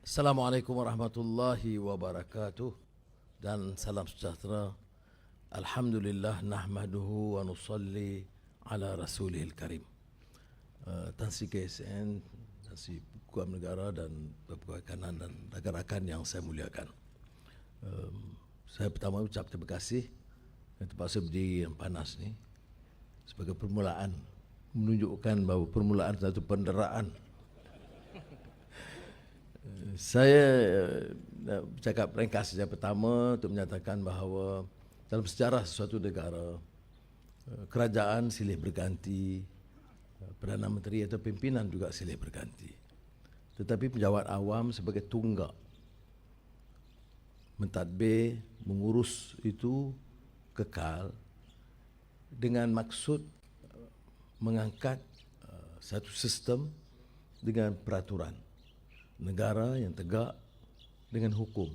Assalamualaikum warahmatullahi wabarakatuh dan salam sejahtera. Alhamdulillah nahmaduhu wa nusalli ala rasulihil karim. Tan Sri KSN, Tan Sri Guam Negara dan Pegawai Kanan dan rakan-rakan yang saya muliakan. Saya pertama ucap terima kasih yang terpaksa berdiri yang panas ni sebagai permulaan, menunjukkan bahawa permulaan satu penderaan. Saya bercakap ringkas saja pertama untuk menyatakan bahawa dalam sejarah sesuatu negara, kerajaan silih berganti, Perdana Menteri atau pimpinan juga silih berganti. Tetapi pejabat awam sebagai tunggak mentadbir, mengurus itu kekal dengan maksud mengangkat satu sistem dengan peraturan. Negara yang tegak dengan hukum.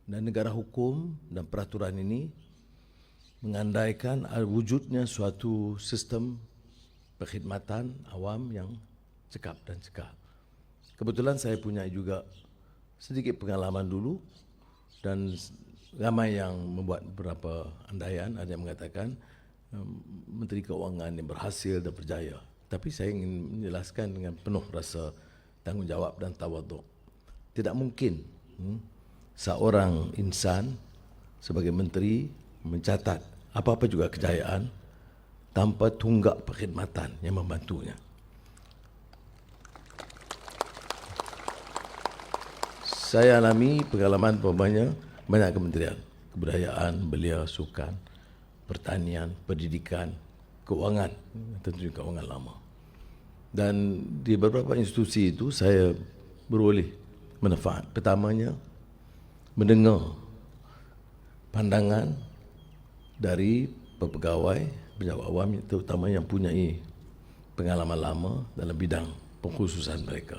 Dan negara hukum dan peraturan ini mengandaikan wujudnya suatu sistem perkhidmatan awam yang cekap dan cekal. Kebetulan saya punya juga sedikit pengalaman dulu dan ramai yang membuat beberapa andaian. Ada yang mengatakan Menteri Keuangan yang berhasil dan berjaya. Tapi saya ingin menjelaskan dengan penuh rasa tanggungjawab dan tawaduk. Tidak mungkin seorang insan sebagai menteri mencatat apa-apa juga kejayaan tanpa tunggak perkhidmatan yang membantunya. Saya alami pengalaman banyak kementerian. Kebudayaan, belia, sukan, pertanian, pendidikan, keuangan, tentunya keuangan lama. Dan di beberapa institusi itu saya beroleh manfaat. Pertamanya, mendengar pandangan dari pegawai, pejabat awam terutama yang punyai pengalaman lama dalam bidang pengkhususan mereka.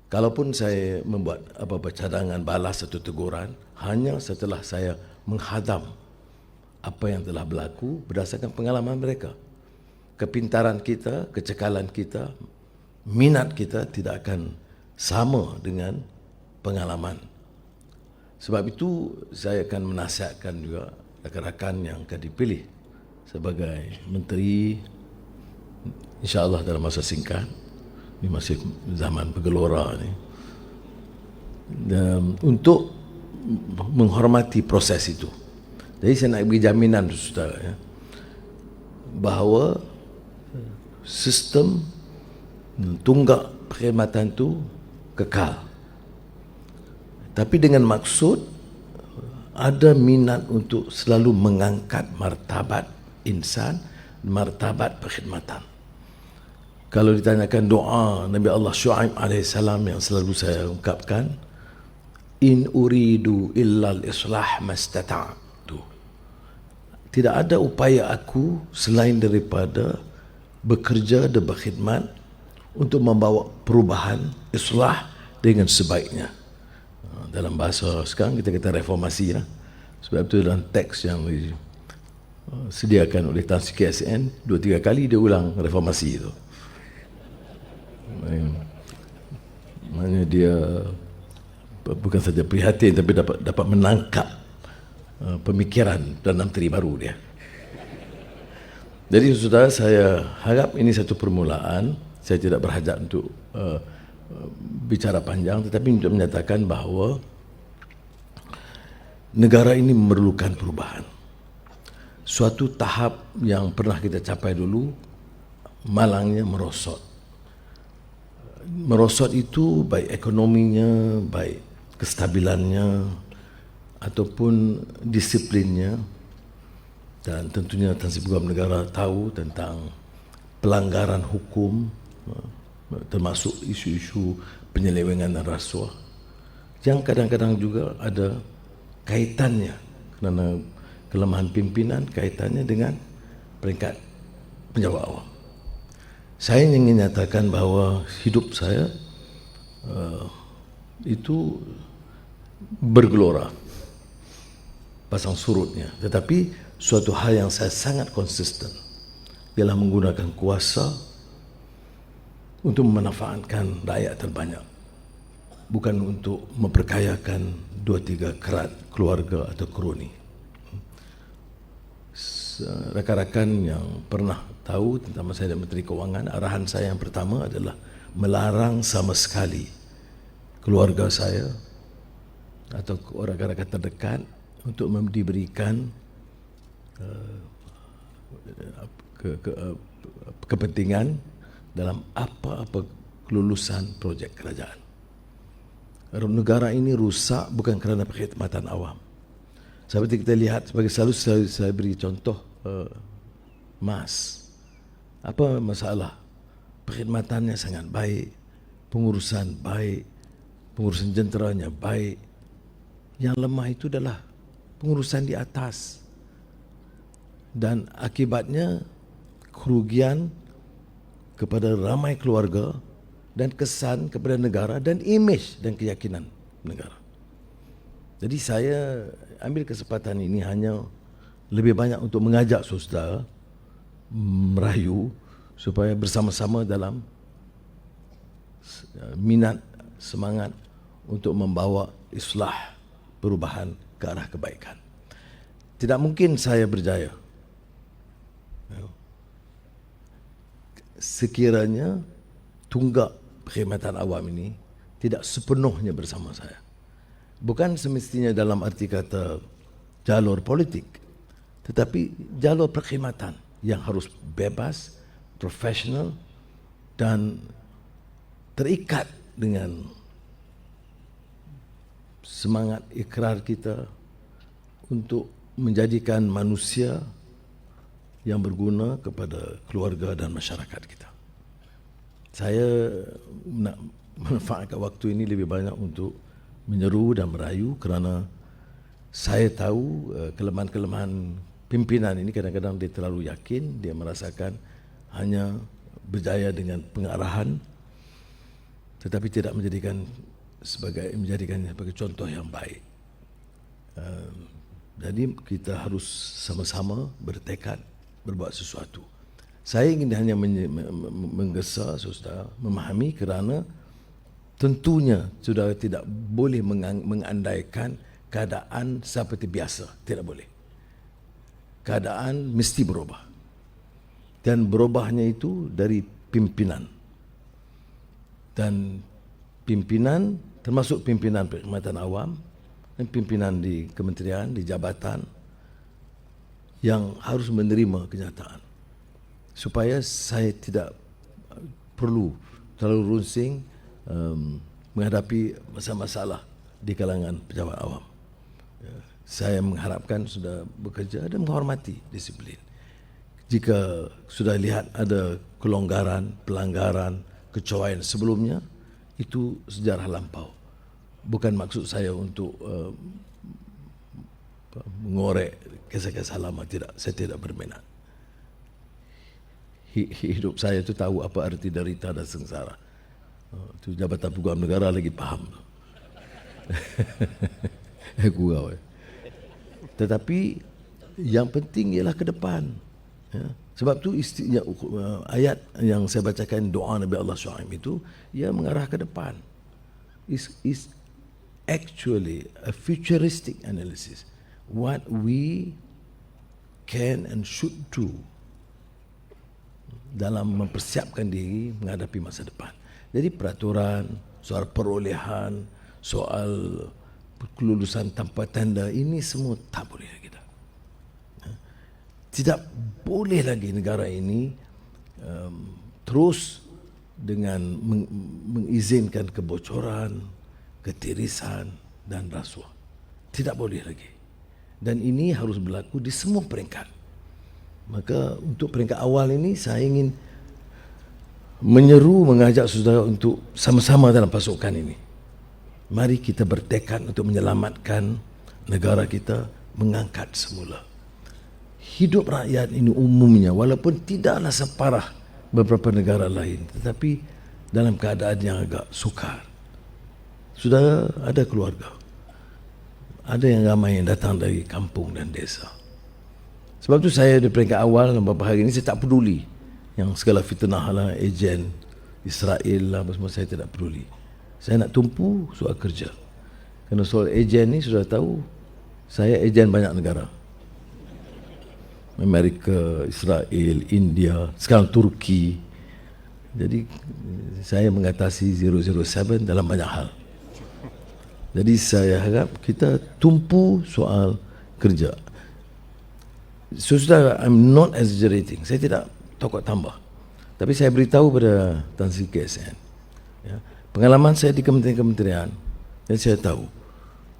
Kalaupun saya membuat apa-apa cadangan, balas atau teguran, hanya setelah saya menghadam apa yang telah berlaku berdasarkan pengalaman mereka. Kepintaran kita, kecekalan kita, minat kita tidak akan sama dengan pengalaman. Sebab itu saya akan menasihatkan juga rakan-rakan yang akan dipilih sebagai menteri, insya-Allah dalam masa singkat, ini masih zaman bergelora ni, dan untuk menghormati proses itu. Jadi saya nak beri jaminan saudara ya, bahawa sistem tunggak perkhidmatan itu kekal. Tapi dengan maksud ada minat untuk selalu mengangkat martabat insan, martabat perkhidmatan. Kalau ditanyakan doa Nabi Allah Syuaib AS yang selalu saya ungkapkan, in uridu illal islah mastata'tu. Tidak ada upaya aku selain daripada bekerja dan berkhidmat untuk membawa perubahan, islah dengan sebaiknya. Dalam bahasa sekarang kita kata reformasi lah. Sebab itu dalam teks yang disediakan oleh Tan Sri KSN 2-3 kali dia ulang reformasi itu. Maknanya dia bukan saja prihatin tapi dapat menangkap pemikiran dan menteri baru dia. Jadi saudara, saya harap ini satu permulaan. Saya tidak berhajat untuk bicara panjang, tetapi untuk menyatakan bahawa negara ini memerlukan perubahan. Suatu tahap yang pernah kita capai dulu, malangnya merosot. Merosot itu baik ekonominya, baik kestabilannya, ataupun disiplinnya. Dan tentunya Tan Sri Guam Negara tahu tentang pelanggaran hukum, termasuk isu-isu penyelewengan dan rasuah, yang kadang-kadang juga ada kaitannya, kerana kelemahan pimpinan kaitannya dengan peringkat pejabat awam. Saya ingin nyatakan bahawa hidup saya itu bergelora pasang surutnya, tetapi suatu hal yang saya sangat konsisten ialah menggunakan kuasa untuk memanfaatkan rakyat terbanyak. bukan untuk memperkayakan 2-3 kerat keluarga atau kroni. Rakan-rakan yang pernah tahu tentang saya dan Menteri Kewangan, arahan saya yang pertama adalah melarang sama sekali keluarga saya atau rakan-rakan terdekat untuk diberikan kepentingan dalam apa-apa kelulusan projek kerajaan. Negara ini rusak bukan kerana perkhidmatan awam. Seperti kita lihat, selalu saya beri contoh MAS. Apa masalah? Perkhidmatannya sangat baik, pengurusan baik, pengurusan jenteranya baik. Yang lemah itu adalah pengurusan di atas. Dan akibatnya kerugian kepada ramai keluarga dan kesan kepada negara dan imej dan keyakinan negara. Jadi saya ambil kesempatan ini hanya lebih banyak untuk mengajak saudara merayu supaya bersama-sama dalam minat, semangat untuk membawa islah, perubahan ke arah kebaikan. Tidak mungkin saya berjaya sekiranya tunggak perkhidmatan awam ini tidak sepenuhnya bersama saya. Bukan semestinya dalam arti kata jalur politik, tetapi jalur perkhidmatan yang harus bebas, profesional dan terikat dengan semangat ikrar kita untuk menjadikan manusia yang berguna kepada keluarga dan masyarakat kita. Saya nak manfaatkan waktu ini lebih banyak untuk menyeru dan merayu kerana saya tahu kelemahan-kelemahan pimpinan ini kadang-kadang dia terlalu yakin, dia merasakan hanya berjaya dengan pengarahan tetapi tidak menjadikannya sebagai contoh yang baik. Jadi kita harus sama-sama bertekad berbuat sesuatu. Saya ingin hanya menggesa saudara memahami kerana tentunya saudara tidak boleh mengandaikan keadaan seperti biasa. Tidak boleh. Keadaan mesti berubah. Dan berubahnya itu dari pimpinan. Dan pimpinan termasuk pimpinan perkhidmatan awam dan pimpinan di kementerian, di jabatan yang harus menerima kenyataan. Supaya saya tidak perlu terlalu runsing menghadapi masalah-masalah di kalangan pejabat awam. Saya mengharapkan sudah bekerja dan menghormati disiplin. Jika sudah lihat ada kelonggaran, pelanggaran, kecoaian sebelumnya, itu sejarah lampau. Bukan maksud saya untuk mengorek kisah-kisah lama, tidak. Saya tidak berminat. Hidup saya itu tahu apa arti derita dan sengsara. Itu Jabatan Peguam Negara lagi faham. Gurau. Tetapi yang penting ialah ke depan. Ya. Sebab tu ayat yang saya bacakan doa Nabi Allah Shu'aib itu ia mengarah ke depan. Is actually a futuristic analysis. What we can and should do dalam mempersiapkan diri menghadapi masa depan. Jadi peraturan, soal perolehan, soal kelulusan tanpa tanda, ini semua tak boleh lagi dah. Tidak boleh lagi negara ini terus dengan mengizinkan kebocoran, ketirisan dan rasuah. Tidak boleh lagi. Dan ini harus berlaku di semua peringkat. Maka untuk peringkat awal ini saya ingin menyeru, mengajak saudara untuk sama-sama dalam pasukan ini. Mari kita bertekad untuk menyelamatkan negara kita, mengangkat semula. Hidup rakyat ini umumnya walaupun tidaklah separah beberapa negara lain, tetapi dalam keadaan yang agak sukar. Sudah ada keluarga. Ada yang ramai yang datang dari kampung dan desa. Sebab tu saya di peringkat awal beberapa hari ini saya tak peduli yang segala fitnah lah, ejen Israel lah, semua saya tidak peduli. Saya nak tumpu soal kerja. Kerana soal ejen ni sudah tahu, saya ejen banyak negara. Amerika, Israel, India, sekarang Turki. Jadi saya mengatasi 007 dalam banyak hal. Jadi saya harap kita tumpu soal kerja. Sudah, I'm not exaggerating. Saya tidak tokok tambah. Tapi saya beritahu pada Tan Sri KSN. Ya, pengalaman saya di kementerian-kementerian, dan saya tahu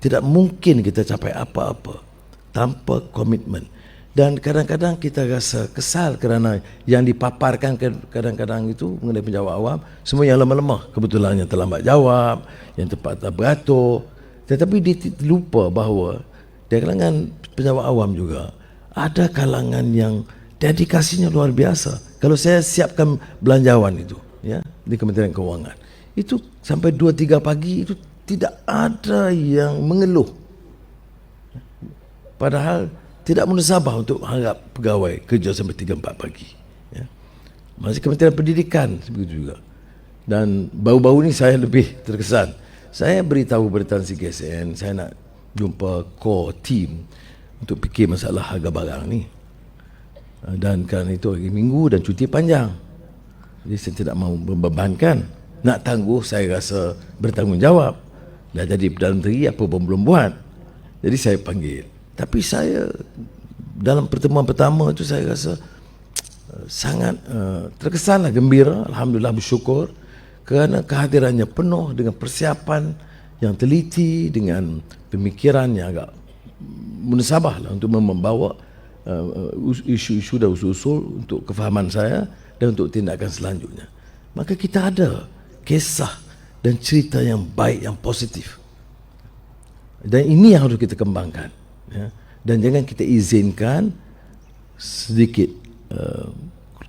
tidak mungkin kita capai apa-apa tanpa komitmen. Dan kadang-kadang kita rasa kesal kerana yang dipaparkan kadang-kadang itu mengenai penjawab awam, semua yang lemah-lemah. Kebetulan yang terlambat jawab, yang tepat tak beratur. Tetapi dia lupa bahawa di kalangan penjawab awam juga ada kalangan yang dedikasinya luar biasa. Kalau saya siapkan belanjawan itu, ya, di Kementerian Keuangan, itu sampai 2-3 pagi itu tidak ada yang mengeluh. Padahal tidak munasabah untuk harap pegawai kerja sampai 3-4 pagi. Ya. Masih Kementerian Pendidikan begitu juga. Dan baru-baru ni saya lebih terkesan. Saya beritahu pada Tan Sri KSN, saya nak jumpa core team untuk fikir masalah harga barang ni. Dan kerana itu hari Minggu dan cuti panjang, jadi saya tidak mahu membebankan. Nak tangguh saya rasa bertanggungjawab. Dah jadi Perdana Menteri apa pun belum buat. Jadi saya panggil. Tapi saya dalam pertemuan pertama itu saya rasa sangat terkesanlah, gembira, alhamdulillah, bersyukur kerana kehadirannya penuh dengan persiapan yang teliti, dengan pemikiran yang agak munasabah lah untuk membawa isu-isu dan usul-usul untuk kefahaman saya dan untuk tindakan selanjutnya. Maka kita ada kisah dan cerita yang baik, yang positif. Dan ini yang harus kita kembangkan. Ya. Dan jangan kita izinkan sedikit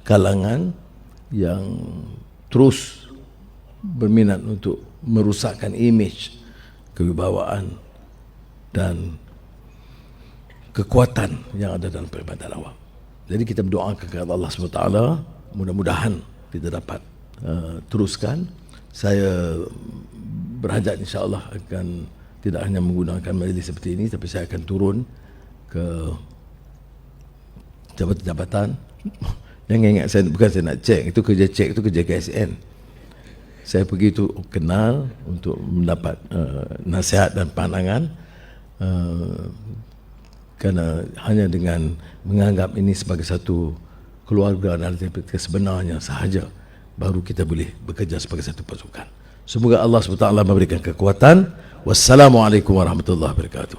kalangan yang terus berminat untuk merusakkan imej, kewibawaan dan kekuatan yang ada dalam perkhidmatan awam. Jadi kita berdoakan kepada Allah SWT, mudah-mudahan kita dapat teruskan. Saya berhajat insya-Allah akan tidak hanya menggunakan majlis seperti ini, tapi saya akan turun ke jabatan-jabatan. Jangan ingat, bukan saya nak cek itu kerja KSN. Saya pergi itu kenal untuk mendapat nasihat dan pandangan, kerana hanya dengan menganggap ini sebagai satu keluarga dan sebenarnya sahaja baru kita boleh bekerja sebagai satu pasukan. Semoga Allah SWT memberikan kekuatan. Wassalamualaikum warahmatullahi wabarakatuh.